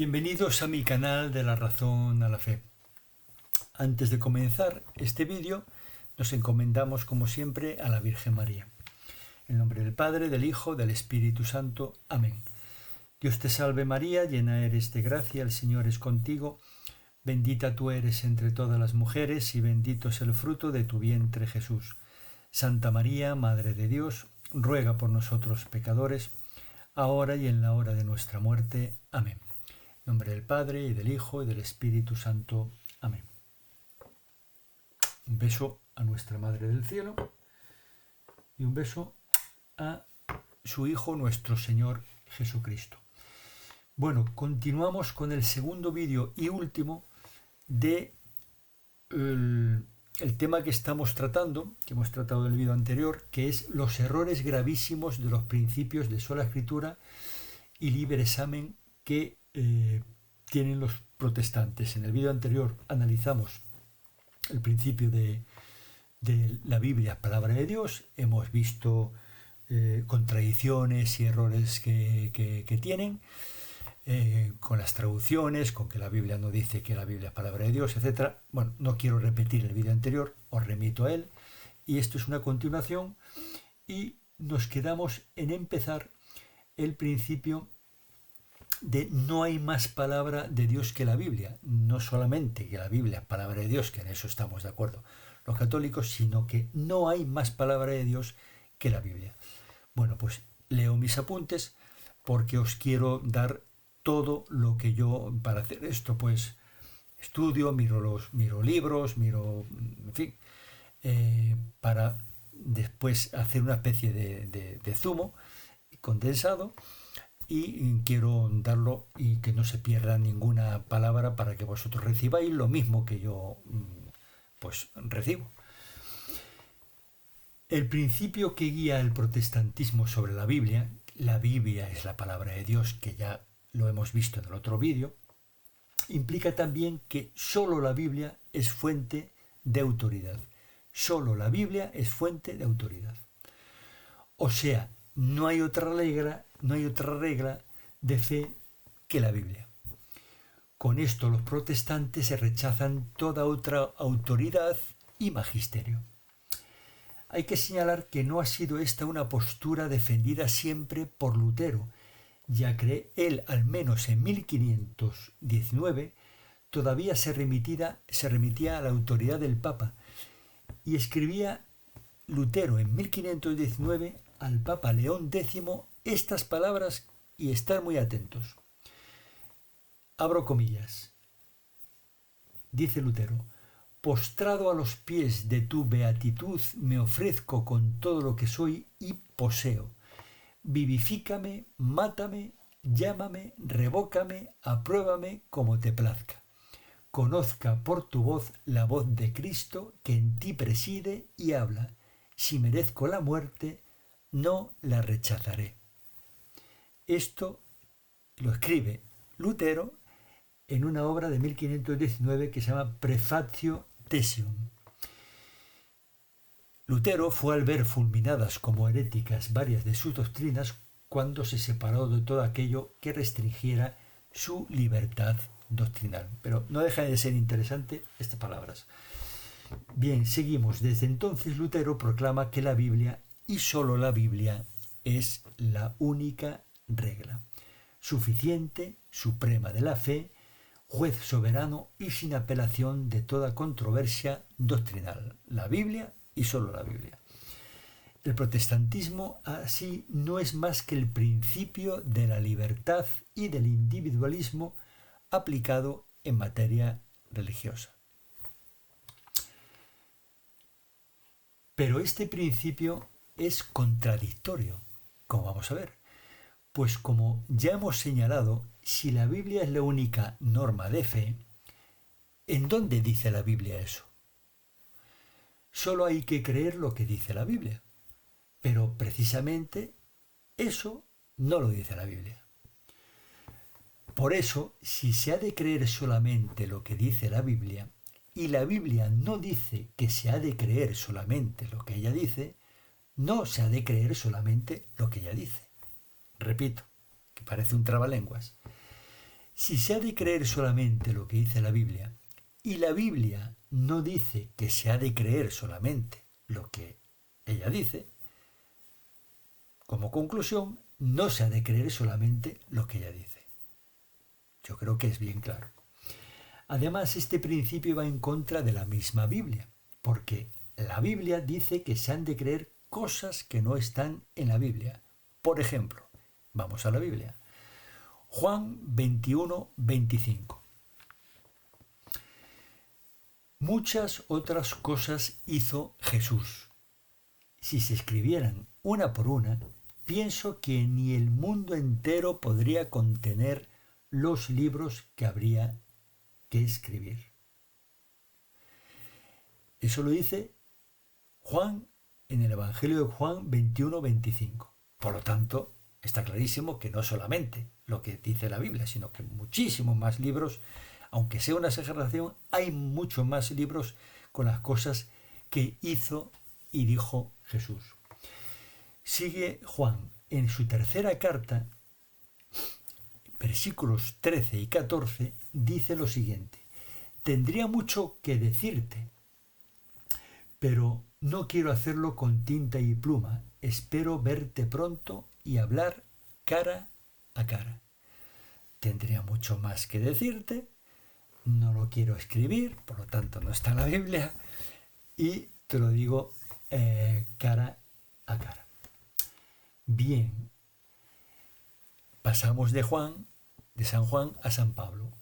Bienvenidos a mi canal de la razón a la fe. Antes de comenzar este vídeo, nos encomendamos como siempre a la Virgen María. En nombre del Padre, del Hijo, del Espíritu Santo. Amén. Dios te salve María, llena eres de gracia, el Señor es contigo. Bendita tú eres entre todas las mujeres y bendito es el fruto de tu vientre Jesús. Santa María, Madre de Dios, ruega por nosotros pecadores, ahora y en la hora de nuestra muerte. Amén. En nombre del Padre, y del Hijo, y del Espíritu Santo. Amén. Un beso a nuestra Madre del Cielo y un beso a su Hijo, nuestro Señor Jesucristo. Bueno, continuamos con el segundo vídeo y último de el tema que estamos tratando, que hemos tratado en el vídeo anterior, que es los errores gravísimos de los principios de sola escritura y libre examen que tienen los protestantes. En el vídeo anterior analizamos el principio de la Biblia, palabra de Dios. Hemos visto contradicciones y errores que tienen con las traducciones, con que la Biblia no dice que la Biblia es palabra de Dios, etc. Bueno, no quiero repetir el vídeo anterior, os remito a él. Y esto es una continuación y nos quedamos en empezar el principio de no hay más palabra de Dios que la Biblia. No solamente que la Biblia es palabra de Dios, que en eso estamos de acuerdo los católicos, sino que no hay más palabra de Dios que la Biblia. Bueno, pues leo mis apuntes porque os quiero dar todo lo que yo, para hacer esto, pues estudio, miro libros, en fin, para después hacer una especie de zumo condensado. Y quiero darlo y que no se pierda ninguna palabra para que vosotros recibáis lo mismo que yo pues recibo. El principio que guía el protestantismo sobre la Biblia es la palabra de Dios, que ya lo hemos visto en el otro vídeo, implica también que solo la Biblia es fuente de autoridad. Solo la Biblia es fuente de autoridad. O sea, no hay otra regla de fe que la Biblia. Con esto los protestantes rechazan toda otra autoridad y magisterio. Hay que señalar que no ha sido esta una postura defendida siempre por Lutero, ya que él, al menos en 1519, todavía se remitía a la autoridad del Papa, y escribía Lutero en 1519 al Papa León X estas palabras, y estar muy atentos. Abro comillas. Dice Lutero: postrado a los pies de tu beatitud me ofrezco con todo lo que soy y poseo. Vivifícame, mátame, llámame, revócame, apruébame como te plazca. Conozca por tu voz la voz de Cristo que en ti preside y habla. Si merezco la muerte, no la rechazaré. Esto lo escribe Lutero en una obra de 1519 que se llama Prefatio Thesium. Lutero fue al ver fulminadas como heréticas varias de sus doctrinas cuando se separó de todo aquello que restringiera su libertad doctrinal. Pero no deja de ser interesante estas palabras. Bien, seguimos. Desde entonces Lutero proclama que la Biblia, y solo la Biblia, es la única regla, suficiente, suprema de la fe, juez soberano y sin apelación de toda controversia doctrinal. La Biblia y solo la Biblia. El protestantismo así no es más que el principio de la libertad y del individualismo aplicado en materia religiosa. Pero este principio es contradictorio, como vamos a ver. Pues como ya hemos señalado, si la Biblia es la única norma de fe, ¿en dónde dice la Biblia eso? Solo hay que creer lo que dice la Biblia, pero precisamente eso no lo dice la Biblia. Por eso, si se ha de creer solamente lo que dice la Biblia, y la Biblia no dice que se ha de creer solamente lo que ella dice, no se ha de creer solamente lo que ella dice. Repito, que parece un trabalenguas. Si se ha de creer solamente lo que dice la Biblia, y la Biblia no dice que se ha de creer solamente lo que ella dice, como conclusión, no se ha de creer solamente lo que ella dice. Yo creo que es bien claro. Además, este principio va en contra de la misma Biblia, porque la Biblia dice que se han de creer cosas que no están en la Biblia. Por ejemplo, vamos a la Biblia. Juan 21, 25. Muchas otras cosas hizo Jesús. Si se escribieran una por una, pienso que ni el mundo entero podría contener los libros que habría que escribir. Eso lo dice Juan en el Evangelio de Juan 21, 25. Por lo tanto, está clarísimo que no solamente lo que dice la Biblia, sino que muchísimos más libros, aunque sea una exageración, hay muchos más libros con las cosas que hizo y dijo Jesús. Sigue Juan en su tercera carta, versículos 13 y 14, dice lo siguiente: tendría mucho que decirte, pero no quiero hacerlo con tinta y pluma. Espero verte pronto y hablar cara a cara. Tendría mucho más que decirte, no lo quiero escribir, por lo tanto no está en la Biblia, y te lo digo cara a cara. Bien, pasamos de San Juan a San Pablo.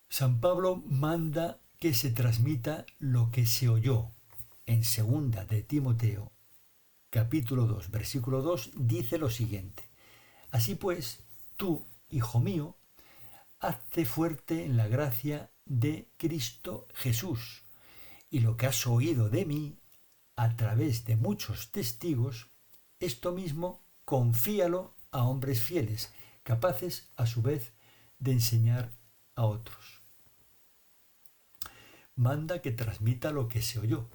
San Pablo manda que se transmita lo que se oyó. En segunda de Timoteo, capítulo 2, versículo 2, dice lo siguiente: así pues, tú, hijo mío, hazte fuerte en la gracia de Cristo Jesús, y lo que has oído de mí a través de muchos testigos, esto mismo confíalo a hombres fieles, capaces a su vez de enseñar a otros. Manda que transmita lo que se oyó,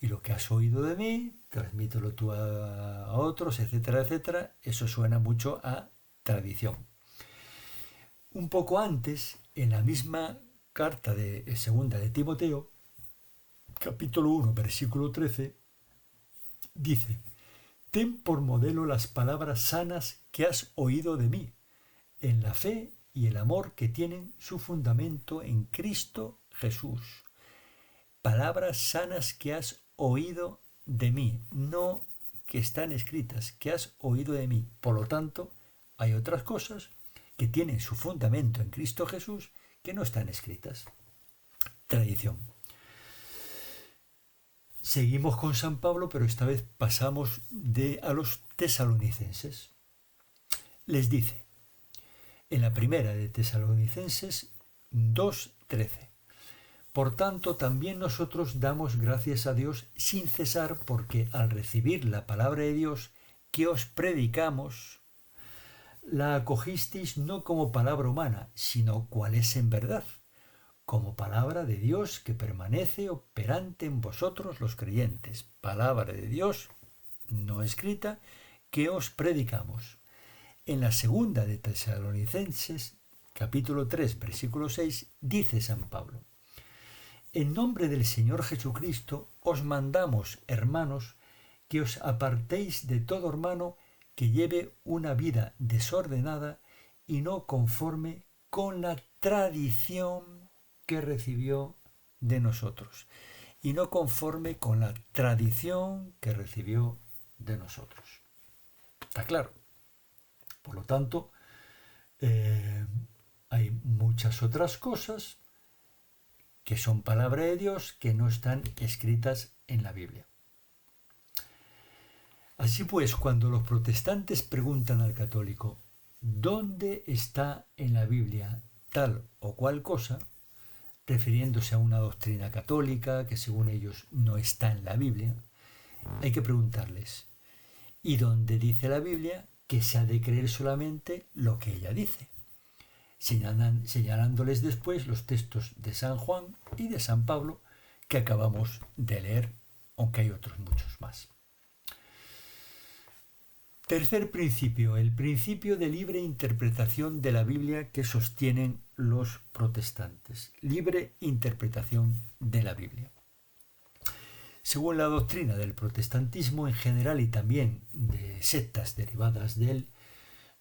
y lo que has oído de mí, transmítelo tú a otros, etcétera, etcétera. Eso suena mucho a tradición. Un poco antes, en la misma carta de segunda de Timoteo, capítulo 1, versículo 13, dice: ten por modelo las palabras sanas que has oído de mí, en la fe y el amor que tienen su fundamento en Cristo Jesús. Palabras sanas que has oído de mí, no que están escritas, que has oído de mí. Por lo tanto, hay otras cosas que tienen su fundamento en Cristo Jesús que no están escritas. Tradición. Seguimos con San Pablo, pero esta vez pasamos a los tesalonicenses. Les dice, en la primera de Tesalonicenses 2:13: por tanto, también nosotros damos gracias a Dios sin cesar, porque al recibir la palabra de Dios que os predicamos, la acogisteis no como palabra humana, sino cual es en verdad, como palabra de Dios que permanece operante en vosotros los creyentes. Palabra de Dios no escrita que os predicamos. En la segunda de Tesalonicenses, capítulo 3, versículo 6, dice San Pablo: en nombre del Señor Jesucristo os mandamos, hermanos, que os apartéis de todo hermano que lleve una vida desordenada y no conforme con la tradición que recibió de nosotros. Y no conforme con la tradición que recibió de nosotros. ¿Está claro? Por lo tanto, hay muchas otras cosas que son palabra de Dios que no están escritas en la Biblia. Así pues, cuando los protestantes preguntan al católico ¿dónde está en la Biblia tal o cual cosa?, refiriéndose a una doctrina católica que según ellos no está en la Biblia, hay que preguntarles: ¿y dónde dice la Biblia que se ha de creer solamente lo que ella dice? Señalándoles después los textos de San Juan y de San Pablo que acabamos de leer, aunque hay otros muchos más. Tercer principio, el principio de libre interpretación de la Biblia que sostienen los protestantes. Libre interpretación de la Biblia. Según la doctrina del protestantismo en general y también de sectas derivadas de él,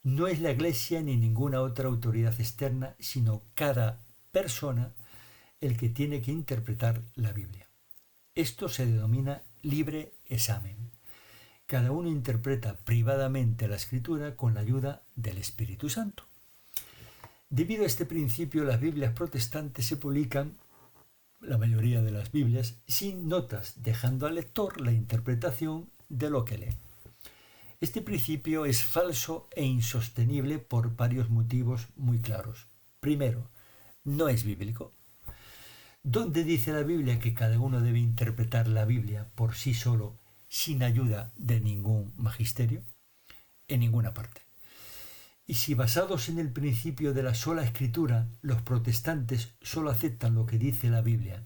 no es la Iglesia ni ninguna otra autoridad externa, sino cada persona el que tiene que interpretar la Biblia. Esto se denomina libre examen. Cada uno interpreta privadamente la Escritura con la ayuda del Espíritu Santo. Debido a este principio, las Biblias protestantes se publican, la mayoría de las Biblias, sin notas, dejando al lector la interpretación de lo que lee. Este principio es falso e insostenible por varios motivos muy claros. Primero, no es bíblico. ¿Dónde dice la Biblia que cada uno debe interpretar la Biblia por sí solo, sin ayuda de ningún magisterio? En ninguna parte. Y si basados en el principio de la sola escritura, los protestantes solo aceptan lo que dice la Biblia,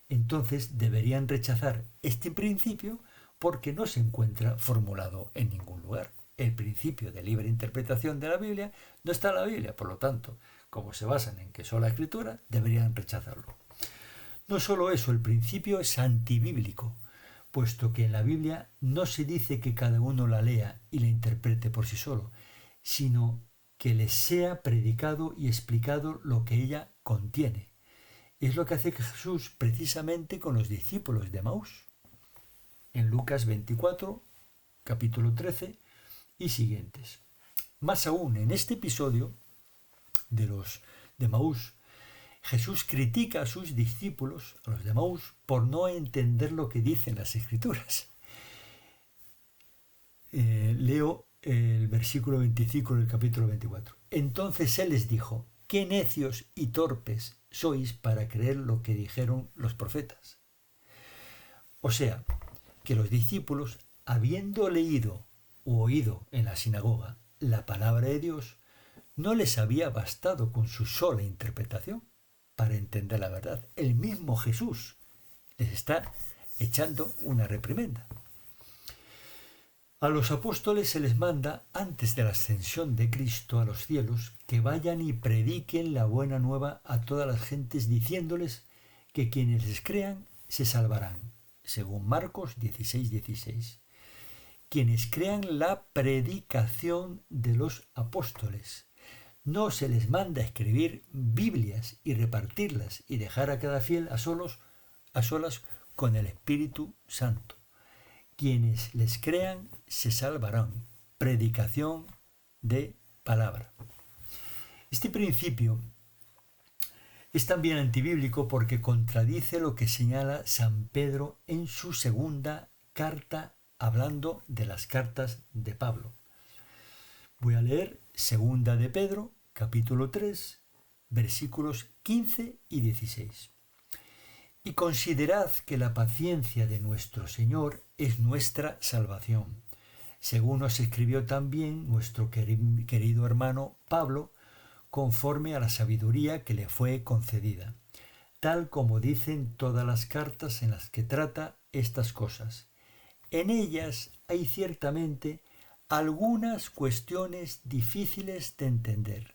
entonces deberían rechazar este principio porque no se encuentra formulado en ningún lugar. El principio de libre interpretación de la Biblia no está en la Biblia, por lo tanto, como se basan en que sola escritura, deberían rechazarlo. No solo eso, el principio es antibíblico, puesto que en la Biblia no se dice que cada uno la lea y la interprete por sí solo, sino que les sea predicado y explicado lo que ella contiene. Es lo que hace Jesús precisamente con los discípulos de Emaús. En Lucas 24, capítulo 13 y siguientes. Más aún, en este episodio de los de Emaús, Jesús critica a sus discípulos, a los de Emaús, por no entender lo que dicen las Escrituras. Leo el versículo 25 del capítulo 24. Entonces Él les dijo: «¡Qué necios y torpes sois para creer lo que dijeron los profetas!». O sea, que los discípulos, habiendo leído u oído en la sinagoga la palabra de Dios, no les había bastado con su sola interpretación para entender la verdad. El mismo Jesús les está echando una reprimenda. A los apóstoles se les manda, antes de la ascensión de Cristo a los cielos, que vayan y prediquen la buena nueva a todas las gentes, diciéndoles que quienes les crean se salvarán, según Marcos 16:16. Quienes crean la predicación de los apóstoles. No se les manda escribir Biblias y repartirlas y dejar a cada fiel a solas con el Espíritu Santo. Quienes les crean se salvarán. Predicación de palabra. Este principio es también antibíblico porque contradice lo que señala San Pedro en su segunda carta, hablando de las cartas de Pablo. Voy a leer segunda de Pedro, capítulo 3, versículos 15 y 16. Y considerad que la paciencia de nuestro Señor es nuestra salvación, según nos escribió también nuestro querido hermano Pablo, conforme a la sabiduría que le fue concedida, tal como dicen todas las cartas en las que trata estas cosas. En ellas hay ciertamente algunas cuestiones difíciles de entender,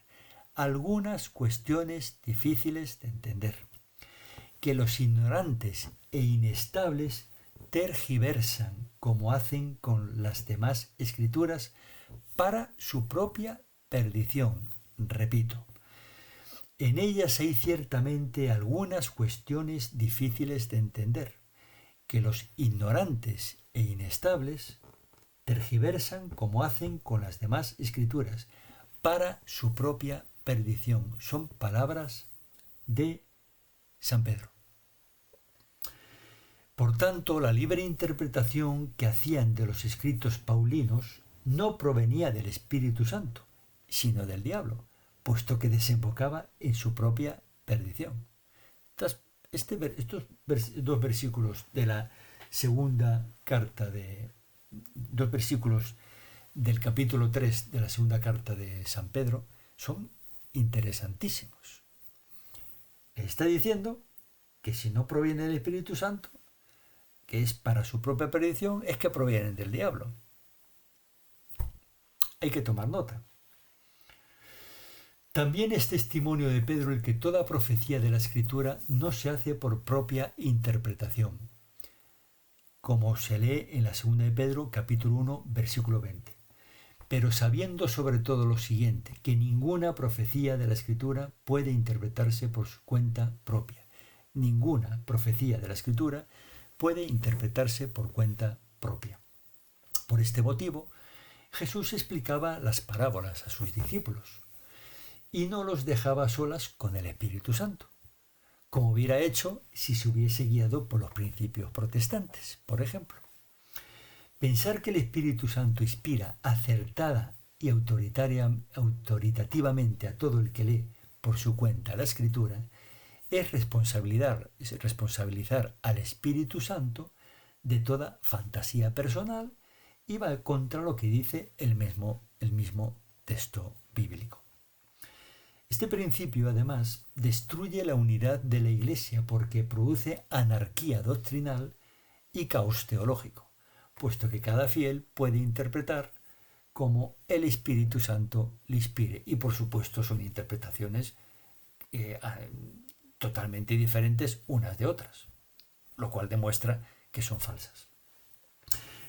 que los ignorantes e inestables tergiversan, como hacen con las demás escrituras, para su propia perdición. Repito, en ellas hay ciertamente algunas cuestiones difíciles de entender, que los ignorantes e inestables tergiversan, como hacen con las demás escrituras, para su propia perdición. Son palabras de San Pedro. Por tanto, la libre interpretación que hacían de los escritos paulinos no provenía del Espíritu Santo, sino del diablo, puesto que desembocaba en su propia perdición. Estos dos versículos de la segunda carta dos versículos del capítulo 3 de la segunda carta de San Pedro son interesantísimos. Está diciendo que si no proviene del Espíritu Santo, que es para su propia perdición, es que provienen del diablo. Hay que tomar nota. También es testimonio de Pedro el que toda profecía de la Escritura no se hace por propia interpretación, como se lee en la segunda de Pedro, capítulo 1, versículo 20. Pero sabiendo sobre todo lo siguiente, que ninguna profecía de la Escritura puede interpretarse por su cuenta propia. Ninguna profecía de la Escritura puede interpretarse por cuenta propia. Por este motivo, Jesús explicaba las parábolas a sus discípulos y no los dejaba solas con el Espíritu Santo, como hubiera hecho si se hubiese guiado por los principios protestantes, por ejemplo. Pensar que el Espíritu Santo inspira acertada y autoritativamente a todo el que lee por su cuenta la Escritura es responsabilizar al Espíritu Santo de toda fantasía personal y va contra lo que dice el mismo texto bíblico. Este principio, además, destruye la unidad de la Iglesia porque produce anarquía doctrinal y caos teológico, puesto que cada fiel puede interpretar como el Espíritu Santo le inspire. Y por supuesto son interpretaciones totalmente diferentes unas de otras, lo cual demuestra que son falsas.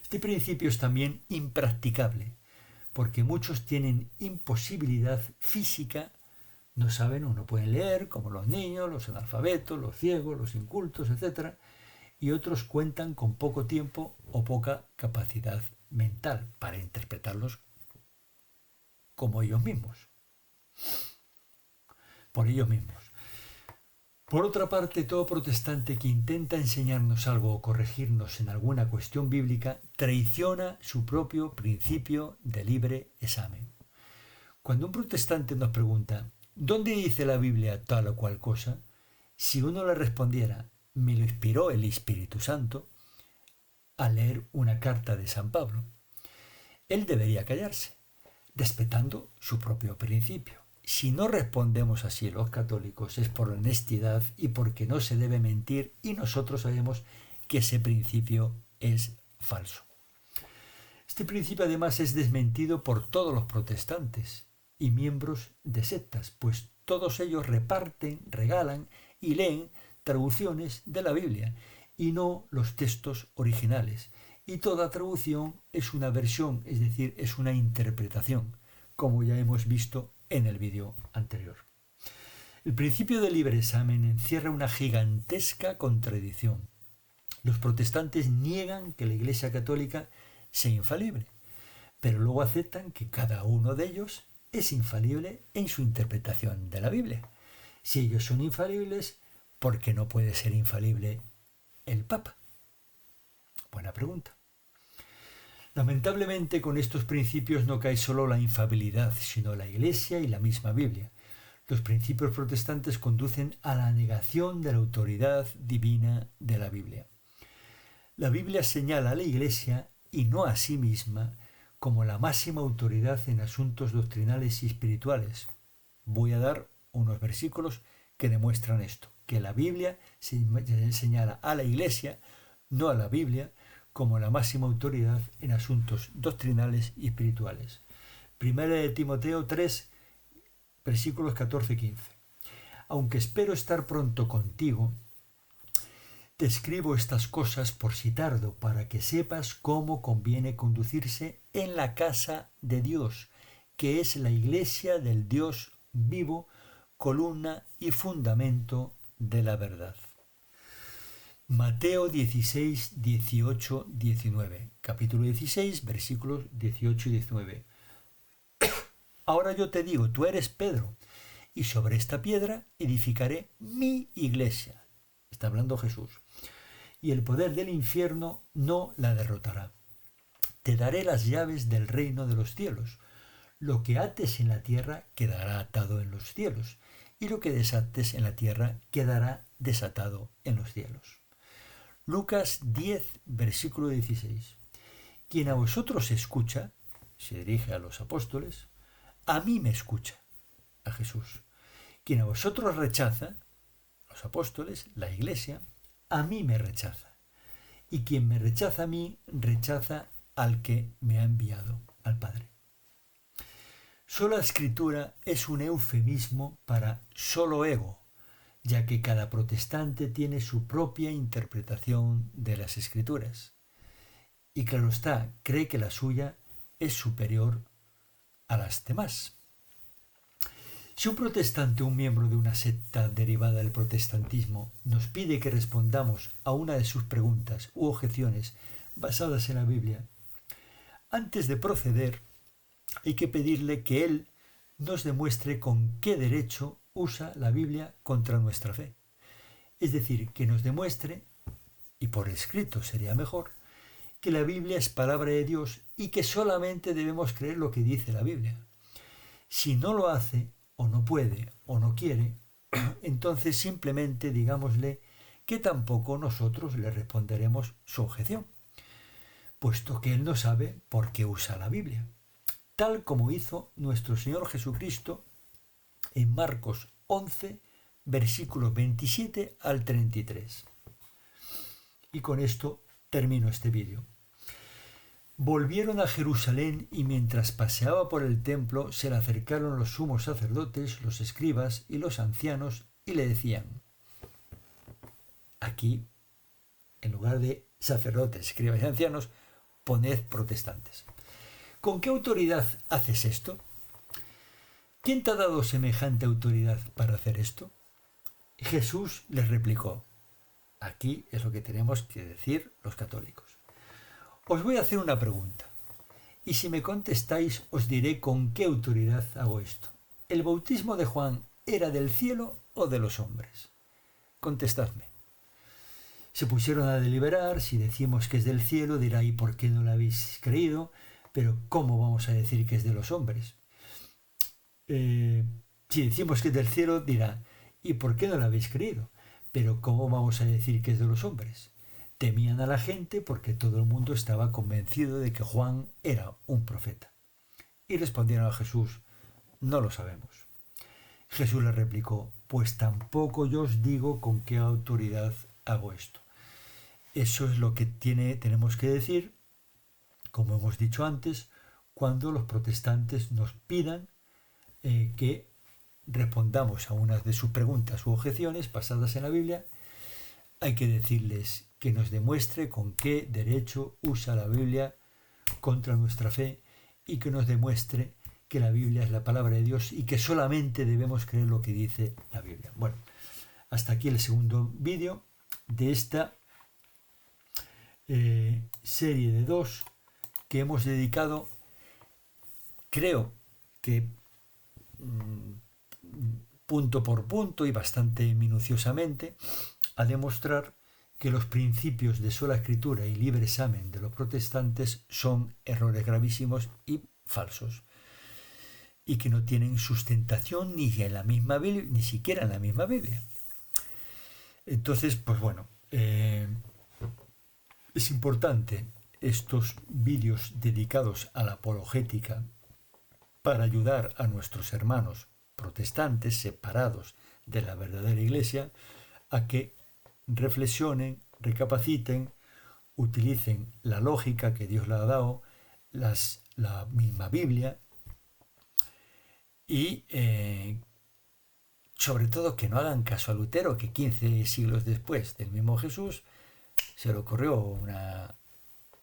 Este principio es también impracticable, porque muchos tienen imposibilidad física, no saben o no pueden leer, como los niños, los analfabetos, los ciegos, los incultos, etc. Y otros cuentan con poco tiempo o poca capacidad mental para interpretarlos como ellos mismos, por ellos mismos. Por otra parte, todo protestante que intenta enseñarnos algo o corregirnos en alguna cuestión bíblica traiciona su propio principio de libre examen. Cuando un protestante nos pregunta ¿dónde dice la Biblia tal o cual cosa?, si uno le respondiera me lo inspiró el Espíritu Santo al leer una carta de San Pablo, él debería callarse, respetando su propio principio. Si no respondemos así los católicos es por honestidad y porque no se debe mentir y nosotros sabemos que ese principio es falso. Este principio además es desmentido por todos los protestantes y miembros de sectas, pues todos ellos reparten, regalan y leen traducciones de la Biblia y no los textos originales. Y toda traducción es una versión, es decir, es una interpretación, como ya hemos visto en el vídeo anterior. El principio del libre examen encierra una gigantesca contradicción. Los protestantes niegan que la Iglesia Católica sea infalible, pero luego aceptan que cada uno de ellos es infalible en su interpretación de la Biblia. Si ellos son infalibles, ¿por qué no puede ser infalible el Papa? Buena pregunta. Lamentablemente con estos principios no cae solo la infalibilidad, sino la Iglesia y la misma Biblia. Los principios protestantes conducen a la negación de la autoridad divina de la Biblia. La Biblia señala a la Iglesia y no a sí misma como la máxima autoridad en asuntos doctrinales y espirituales. Voy a dar unos versículos que demuestran esto, que la Biblia señala a la Iglesia, no a la Biblia, como la máxima autoridad en asuntos doctrinales y espirituales. Primera de Timoteo 3, versículos 14 y 15. Aunque espero estar pronto contigo, te escribo estas cosas por si tardo, para que sepas cómo conviene conducirse en la casa de Dios, que es la iglesia del Dios vivo, columna y fundamento de la verdad. Mateo 16, 18, 19. Capítulo 16, versículos 18 y 19. Ahora yo te digo, tú eres Pedro, y sobre esta piedra edificaré mi iglesia. Está hablando Jesús. Y el poder del infierno no la derrotará. Te daré las llaves del reino de los cielos. Lo que ates en la tierra quedará atado en los cielos, y lo que desates en la tierra quedará desatado en los cielos. Lucas 10, versículo 16. Quien a vosotros escucha, se dirige a los apóstoles, a mí me escucha, a Jesús. Quien a vosotros rechaza, los apóstoles, la iglesia, a mí me rechaza. Y quien me rechaza a mí, rechaza al que me ha enviado, al Padre. Sola Escritura es un eufemismo para solo ego, ya que cada protestante tiene su propia interpretación de las Escrituras. Y claro está, cree que la suya es superior a las demás. Si un protestante o un miembro de una secta derivada del protestantismo nos pide que respondamos a una de sus preguntas u objeciones basadas en la Biblia, antes de proceder hay que pedirle que él nos demuestre con qué derecho usa la Biblia contra nuestra fe. Es decir, que nos demuestre, y por escrito sería mejor, que la Biblia es palabra de Dios y que solamente debemos creer lo que dice la Biblia. Si no lo hace, o no puede, o no quiere, entonces simplemente digámosle que tampoco nosotros le responderemos su objeción, puesto que él no sabe por qué usa la Biblia, tal como hizo nuestro Señor Jesucristo en Marcos 11, versículos 27 al 33. Y con esto termino este vídeo. Volvieron a Jerusalén y mientras paseaba por el templo se le acercaron los sumos sacerdotes, los escribas y los ancianos y le decían, aquí, en lugar de sacerdotes, escribas y ancianos, poned protestantes. ¿Con qué autoridad haces esto? ¿Quién te ha dado semejante autoridad para hacer esto? Jesús les replicó, aquí es lo que tenemos que decir los católicos. Os voy a hacer una pregunta, y si me contestáis os diré con qué autoridad hago esto. ¿El bautismo de Juan era del cielo o de los hombres? Contestadme. Se pusieron a deliberar, si decimos que es del cielo, dirá, ¿y por qué no lo habéis creído? Pero ¿cómo vamos a decir que es de los hombres? Si decimos que es del cielo, dirá, ¿y por qué no lo habéis creído? Pero ¿cómo vamos a decir que es de los hombres? Temían a la gente porque todo el mundo estaba convencido de que Juan era un profeta. Y respondieron a Jesús, no lo sabemos. Jesús le replicó, pues tampoco yo os digo con qué autoridad hago esto. Eso es lo que tenemos que decir, como hemos dicho antes, cuando los protestantes nos pidan que respondamos a unas de sus preguntas u objeciones basadas en la Biblia. Hay que decirles que nos demuestre con qué derecho usa la Biblia contra nuestra fe y que nos demuestre que la Biblia es la palabra de Dios y que solamente debemos creer lo que dice la Biblia. Bueno, hasta aquí el segundo vídeo de esta serie de 2 que hemos dedicado, creo que punto por punto y bastante minuciosamente, a demostrar que los principios de sola escritura y libre examen de los protestantes son errores gravísimos y falsos y que no tienen sustentación ni en la misma Biblia, ni siquiera en la misma Biblia. Entonces, pues bueno, es importante estos vídeos dedicados a la apologética para ayudar a nuestros hermanos protestantes separados de la verdadera Iglesia a que reflexionen, recapaciten, utilicen la lógica que Dios les ha dado, la misma Biblia y sobre todo que no hagan caso a Lutero, que 15 siglos después del mismo Jesús se le ocurrió una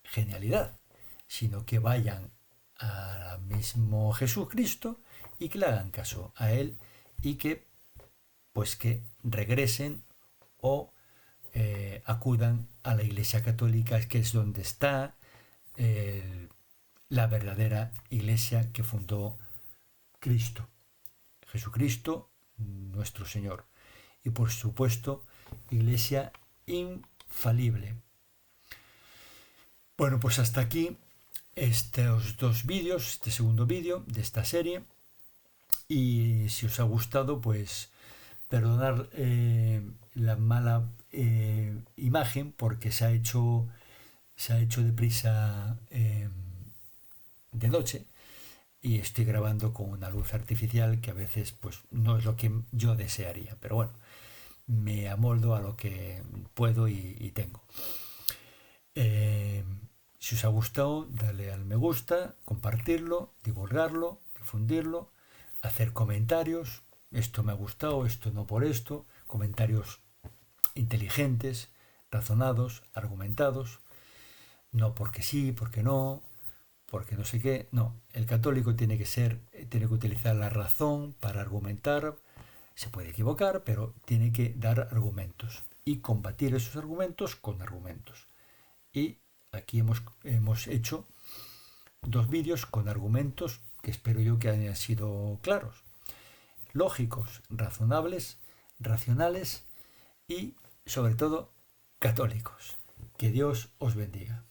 genialidad, sino que vayan al mismo Jesucristo y que le hagan caso a él y que regresen o acudan a la Iglesia Católica, que es donde está la verdadera Iglesia que fundó Cristo, Jesucristo nuestro Señor, y por supuesto Iglesia infalible. Bueno, pues hasta aquí estos dos vídeos, este segundo vídeo de esta serie, y si os ha gustado, pues perdonar la mala imagen porque se ha hecho deprisa de noche y estoy grabando con una luz artificial que a veces pues no es lo que yo desearía, pero bueno, me amoldo a lo que puedo y tengo. Si os ha gustado, dale al me gusta, compartirlo, divulgarlo, que fundirlo, hacer comentarios, esto me ha gustado, esto no por esto, comentarios inteligentes, razonados, argumentados, no porque sí, porque no, porque no sé qué, no, el católico tiene que utilizar la razón para argumentar, se puede equivocar, pero tiene que dar argumentos y combatir esos argumentos con argumentos. Y aquí hemos hecho 2 vídeos con argumentos que espero yo que hayan sido claros, lógicos, razonables, racionales y sobre todo católicos. Que Dios os bendiga.